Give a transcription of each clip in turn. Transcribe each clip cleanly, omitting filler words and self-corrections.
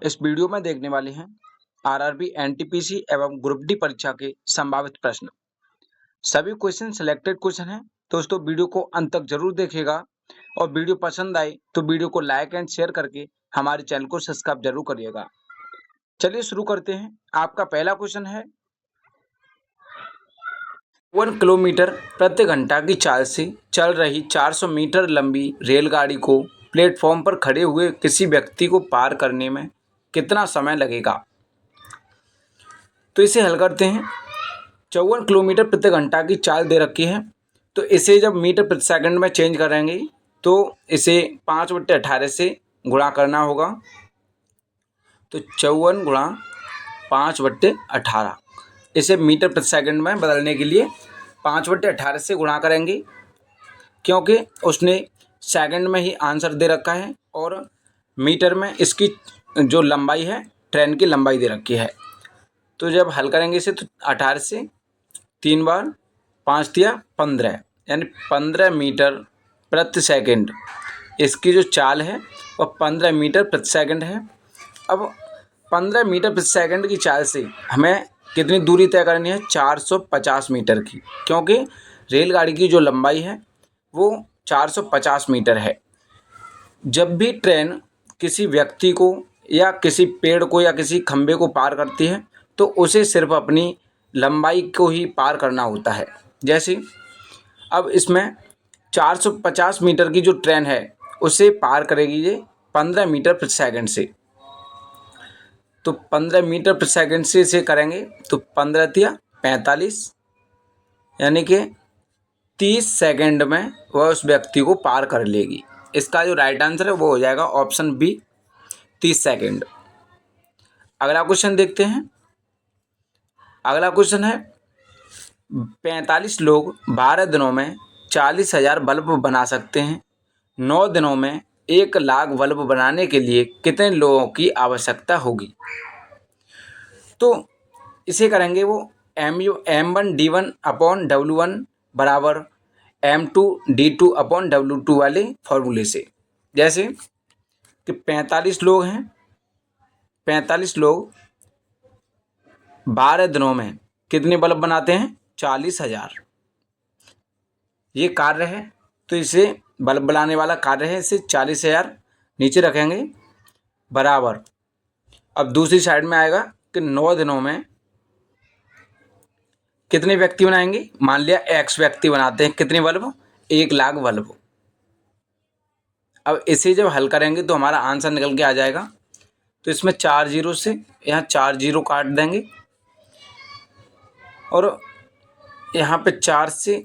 इस वीडियो में देखने वाले हैं आरआरबी, एनटीपीसी एवं ग्रुप डी परीक्षा के संभावित प्रश्न। सभी क्वेश्चन सिलेक्टेड क्वेश्चन हैं। दोस्तों वीडियो को अंत तक जरूर देखिएगा और वीडियो पसंद आए तो वीडियो को लाइक एंड शेयर करके हमारे चैनल को सब्सक्राइब जरूर करिएगा। चलिए शुरू करते हैं। आपका पहला क्वेश्चन है, 1 किलोमीटर प्रति घंटा की चाल से चल रही 400 मीटर लंबी रेलगाड़ी को प्लेटफॉर्म पर खड़े हुए किसी व्यक्ति को पार करने में कितना समय लगेगा। तो इसे हल करते हैं। 54 किलोमीटर प्रति घंटा की चाल दे रखी है, तो इसे जब मीटर प्रति सेकंड में चेंज करेंगे तो इसे 5/18 से गुणा करना होगा। तो 54 गुणा 5/18, इसे मीटर प्रति सेकंड में बदलने के लिए 5/18 से गुणा करेंगे, क्योंकि उसने सेकंड में ही आंसर दे रखा है और मीटर में इसकी जो लंबाई है, ट्रेन की लंबाई दे रखी है। तो जब हल करेंगे इसे तो 18 से 3 बार 5 दिया 15, यानी 15 मीटर प्रति सेकंड इसकी जो चाल है वह 15 मीटर प्रति सेकंड है। अब 15 मीटर प्रति सेकंड की चाल से हमें कितनी दूरी तय करनी है, 450 मीटर की, क्योंकि रेलगाड़ी की जो लंबाई है वो 450 मीटर है। जब भी ट्रेन किसी व्यक्ति को या किसी पेड़ को या किसी खंभे को पार करती है तो उसे सिर्फ अपनी लंबाई को ही पार करना होता है। जैसे अब इसमें 450 मीटर की जो ट्रेन है उसे पार करेगी ये 15 मीटर प्रति सेकंड से। तो 15 मीटर प्रति सेकंड से इसे करेंगे तो 15 तिया 45, यानी कि 30 सेकंड में वह उस व्यक्ति को पार कर लेगी। इसका जो राइट आंसर है वो हो जाएगा ऑप्शन बी, 30 सेकंड। अगला क्वेश्चन देखते हैं। अगला क्वेश्चन है, 45 लोग 12 दिनों में 40,000 बल्ब बना सकते हैं। 9 दिनों में 1 लाख बल्ब बनाने के लिए कितने लोगों की आवश्यकता होगी। तो इसे करेंगे वो M1D1 अपॉन W1 बराबर M2D2 अपॉन W2 वाले फॉर्मूले से। जैसे कि 45 लोग हैं, 45 लोग 12 दिनों में कितने बल्ब बनाते हैं, 40,000। ये कार्य है, तो इसे बल्ब बनाने वाला कार्य है, इसे 40,000 नीचे रखेंगे बराबर। अब दूसरी साइड में आएगा कि 9 दिनों में कितने व्यक्ति बनाएंगे। मान लिया X व्यक्ति बनाते हैं कितने बल्ब, 1 लाख बल्ब। अब इसे जब हल करेंगे तो हमारा आंसर निकल के आ जाएगा। तो इसमें 4 जीरो से यहाँ 4 जीरो काट देंगे और यहाँ पे 4 से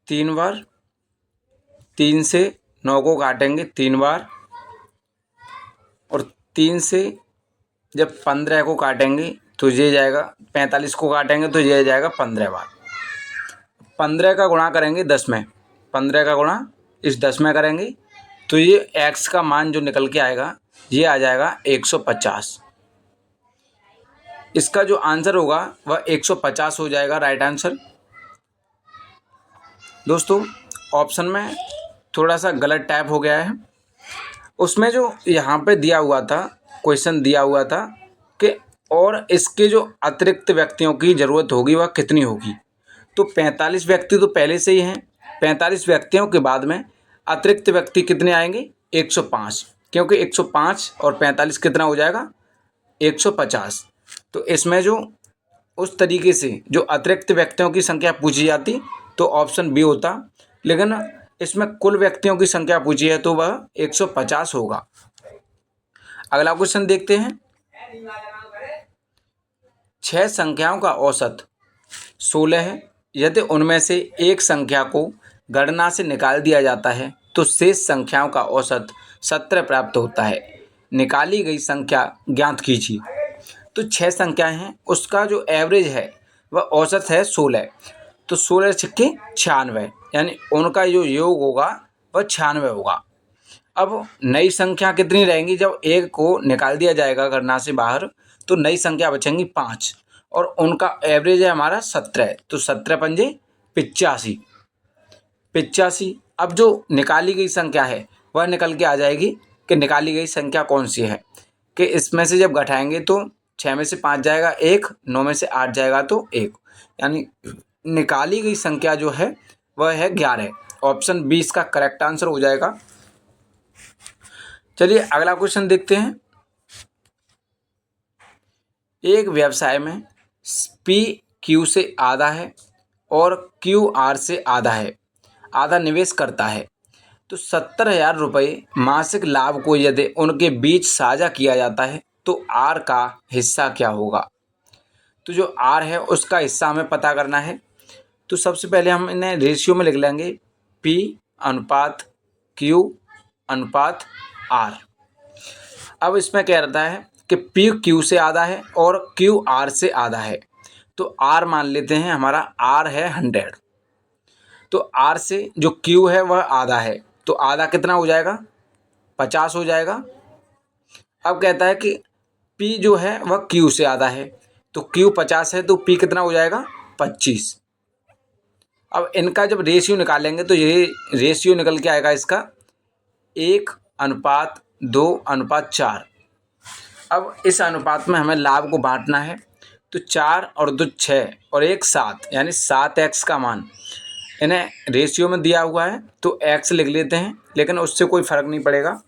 3 बार, 3 से 9 को काटेंगे 3 बार और 3 से जब 15 को काटेंगे तो ये जाएगा, 45 को काटेंगे तो ये जाएगा 15 बार। 15 का गुणा करेंगे 10 में, 15 का गुणा इस 10 में करेंगे तो ये X का मान जो निकल के आएगा ये आ जाएगा 150। इसका जो आंसर होगा वह 150 हो जाएगा राइट आंसर। दोस्तों ऑप्शन में थोड़ा सा गलत टाइप हो गया है। उसमें जो यहाँ पे दिया हुआ था, क्वेश्चन दिया हुआ था कि और इसके जो अतिरिक्त व्यक्तियों की ज़रूरत होगी वह कितनी होगी। तो 45 व्यक्ति तो पहले से ही हैं, 45 व्यक्तियों के बाद में अतिरिक्त व्यक्ति कितने आएंगे, 105, क्योंकि 105 और 45 कितना हो जाएगा, 150। तो इसमें जो उस तरीके से जो अतिरिक्त व्यक्तियों की संख्या पूछी जाती तो ऑप्शन बी होता, लेकिन इसमें कुल व्यक्तियों की संख्या पूछी है तो वह 150 होगा। अगला क्वेश्चन देखते हैं। 6 संख्याओं का औसत 16 है। यदि उनमें से एक संख्या को गणना से निकाल दिया जाता है तो शेष संख्याओं का औसत 17 प्राप्त होता है। निकाली गई संख्या ज्ञात कीजिए। तो 6 संख्याएं हैं, उसका जो एवरेज है वह औसत है 16। तो 16 छक्के 96, यानी उनका जो योग होगा वह 96 होगा। अब नई संख्या कितनी रहेंगी, जब एक को निकाल दिया जाएगा गणना से बाहर तो नई संख्या बचेंगी 5 और उनका एवरेज है हमारा 17। तो 17 पंजे 85, 85। अब जो निकाली गई संख्या है वह निकल के आ जाएगी कि निकाली गई संख्या कौन सी है। कि इसमें से जब घटाएंगे तो 6 में से 5 जाएगा 1, 9 में से 8 जाएगा तो 1, यानी निकाली गई संख्या जो है वह है 11। ऑप्शन 20 का करेक्ट आंसर हो जाएगा। चलिए अगला क्वेश्चन देखते हैं। एक व्यवसाय में पी क्यू से आधा है और क्यू आर से आधा है, आधा निवेश करता है, तो 70,000 रुपये मासिक लाभ को यदि उनके बीच साझा किया जाता है तो आर का हिस्सा क्या होगा। तो जो आर है उसका हिस्सा हमें पता करना है। तो सबसे पहले हम इन्हें रेशियो में लिख लेंगे, पी अनुपात क्यू अनुपात आर। अब इसमें क्या रहता है कि पी क्यू से आधा है और क्यू आर से आधा है, तो आर मान लेते हैं हमारा आर है 100, तो आर से जो क्यू है वह आधा है, तो आधा कितना हो जाएगा 50 हो जाएगा। अब कहता है कि पी जो है वह क्यू से आधा है, तो क्यू 50 है तो पी कितना हो जाएगा 25। अब इनका जब रेशियो निकालेंगे तो ये रेशियो निकल के आएगा इसका 1:2:4। अब इस अनुपात में हमें लाभ को बांटना है, तो 4 और 2 6 और 1 7, यानी 7x का मान इन्हें रेशियो में दिया हुआ है तो x लिख लेते हैं, लेकिन उससे कोई फ़र्क नहीं पड़ेगा।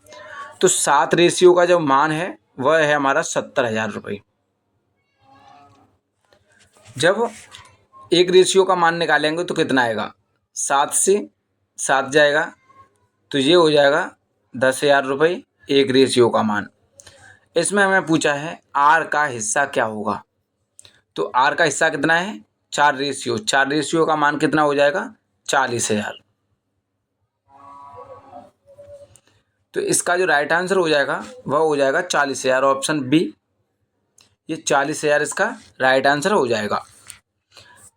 तो 7 रेशियो का जो मान है वह है हमारा 70,000 रुपये। जब एक रेशियो का मान निकालेंगे तो कितना आएगा, 7 से 7 जाएगा तो ये हो जाएगा 10,000 रुपये एक रेशियो का मान। इसमें हमें पूछा है आर का हिस्सा क्या होगा, तो आर का हिस्सा कितना है 4 रेशियो का मान कितना हो जाएगा 40,000। तो इसका जो राइट आंसर हो जाएगा वह हो जाएगा 40,000, ऑप्शन बी, ये 40,000 इसका राइट आंसर हो जाएगा।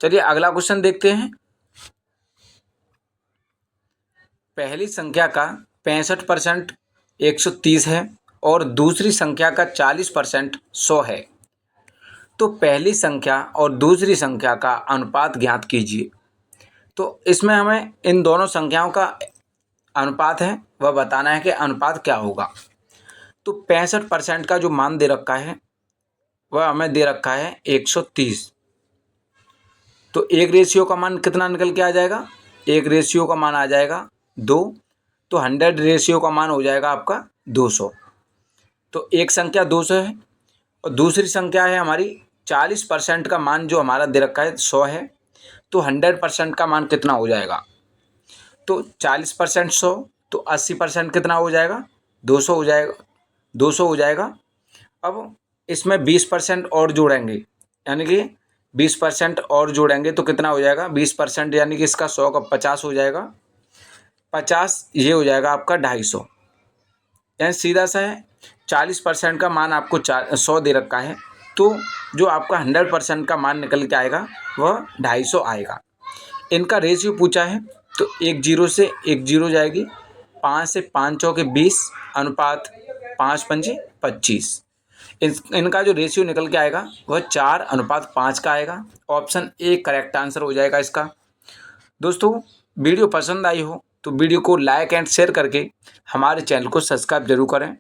चलिए अगला क्वेश्चन देखते हैं। पहली संख्या का 65% 130 है और दूसरी संख्या का 40% 100 है, तो पहली संख्या और दूसरी संख्या का अनुपात ज्ञात कीजिए। तो इसमें हमें इन दोनों संख्याओं का अनुपात है वह बताना है कि अनुपात क्या होगा। तो 65% का जो मान दे रखा है वह हमें दे रखा है 130, तो एक रेशियो का मान कितना निकल के आ जाएगा, एक रेशियो का मान आ जाएगा 2, तो 100 रेशियो का मान हो जाएगा आपका 200। तो एक संख्या 200 है और दूसरी संख्या है हमारी 40% का मान जो हमारा दे रखा है 100 है, तो 100% का मान कितना हो जाएगा, तो 40% 100, तो 80% कितना हो जाएगा 200 हो जाएगा, 200 हो जाएगा। अब इसमें 20% और जोड़ेंगे, यानी कि 20% और जोड़ेंगे तो कितना हो जाएगा 20%, यानी कि इसका 100 का 50 हो जाएगा, 50 ये हो जाएगा आपका 250। यानी सीधा सा है 40% का मान आपको 100 दे रखा है, तो जो आपका 100% का मान निकल के आएगा वह 250 आएगा। इनका रेशियो पूछा है तो 1 0 से 1 0 जाएगी, 5 से 5 चौके 20 अनुपात 5 पंजे 25। इनका जो रेशियो निकल के आएगा वह 4:5 का आएगा, ऑप्शन ए करेक्ट आंसर हो जाएगा इसका। दोस्तों वीडियो पसंद आई हो तो वीडियो को लाइक एंड शेयर करके हमारे चैनल को सब्सक्राइब जरूर करें।